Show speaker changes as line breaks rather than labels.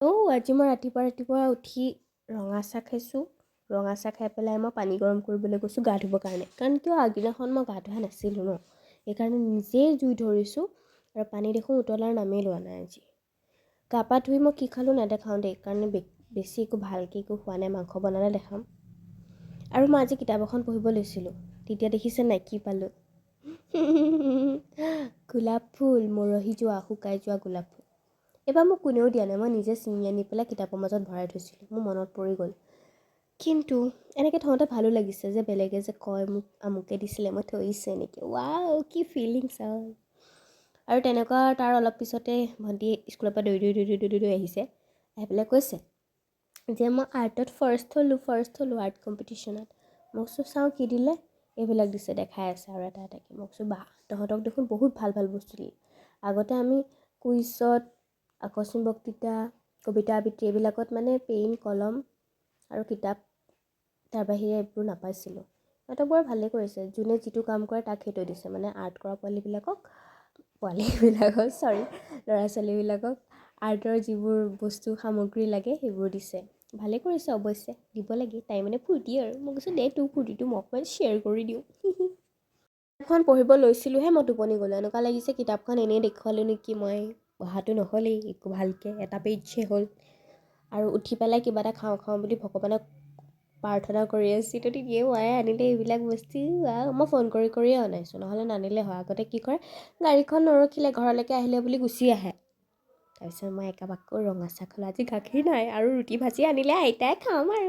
আজি মই ৰাতিপুৱা উঠি ৰঙা চাহ খাইছোঁ। ৰঙা চাহ খাই পেলাই মই পানী গৰম কৰিবলৈ গৈছোঁ গা ধুবৰ কাৰণে। কাৰণ কিয় আগদিনাখন মই গা ধোৱা নাছিলোঁ ন, সেইকাৰণে নিজেই জুই ধৰিছোঁ আৰু পানী দেখোন উতলাৰ নামেই লোৱা নাই আজি। গা পা ধুই মই কি খালোঁ নেদেখাওঁ দেই, কাৰণ বেছি একো ভালকৈ একো খোৱা নাই, মাংস বনালে দেখাম। আৰু মই আজি কিতাপ এখন পঢ়িব লৈছিলোঁ, তেতিয়া দেখিছে নাই কি পালোঁ? গোলাপ ফুল, মৰহি যোৱা শুকাই যোৱা গোলাপ ফুল। এইবাৰ মোক কোনেও দিয়া নাই, মই নিজে ছিঙি আনি পেলাই কিতাপৰ মাজত ভৰাই থৈছিলোঁ। মোৰ মনত পৰি গ'ল। কিন্তু এনেকৈ থওঁতে ভালো লাগিছে যে বেলেগে যে কয় মোক আমুকে দিছিলে, মই থৈছোঁ এনেকৈ। ৱাও, কি ফিলিংছ হয়। আৰু তেনেকুৱা তাৰ অলপ পিছতে ভণ্টি স্কুলৰ পৰা দৌৰি আহিছে। আহি পেলাই কৈছে যে মই আৰ্টত ফাৰ্ষ্ট হ'লোঁ আৰ্ট কম্পিটিশ্যনত। মই কৈছোঁ চাওঁ কি দিলে, এইবিলাক দিছে দেখাই আছে আৰু এটা এটাকৈ। মই কৈছোঁ বাহ, তহঁতক দেখোন বহুত ভাল ভাল বস্তু দিলে। আগতে আমি কুইজত, আকস্মিক বক্তৃতা, কবিতা আবৃত্তি এইবিলাকত মানে পেইন, কলম আৰু কিতাপ, তাৰ বাহিৰে এইবোৰ নাপাইছিলোঁ। সিহঁতক বৰ ভালেই কৰিছে, যোনে যিটো কাম কৰে তাক সেইটো দিছে। মানে আৰ্ট কৰা ল'ৰা ছোৱালীবিলাকক আৰ্টৰ যিবোৰ বস্তু সামগ্ৰী লাগে সেইবোৰ দিছে। ভালে কৰিছে অৱশ্যে, দিব লাগে, তাই মানে ফূৰ্তি আৰু। মই কৈছোঁ দে তোৰ ফূৰ্তিটো মোক অকণমান শ্বেয়াৰ কৰি দিওঁ। কিতাপখন পঢ়িব লৈছিলোঁহে মই টোপনি গ'লোঁ। এনেকুৱা লাগিছে কিতাপখন এনেই দেখুৱালোঁ নেকি, মই পঢ়াটো নহ'লেই একো ভালকৈ, এটা পেজহে হ'ল। আৰু উঠি পেলাই কিবা এটা খাওঁ বুলি ভগৱানক প্ৰাৰ্থনা কৰি আছিলোঁ, তেতিয়াই মায়ে আনিলে এইবিলাক বস্তু। মই ফোন কৰিয়ে অনাইছোঁ, নহ'লে নানিলে হয়। আগতে কি কৰে, গাড়ীখন নৰখিলে ঘৰলৈকে আহিলে বুলি গুচি আহে। তাৰপিছত মই একাপ আকৌ ৰঙা চাহ খালোঁ। আজি গাখীৰ নাই আৰু ৰুটি ভাজি আনিলে আইতাই খাম আৰু।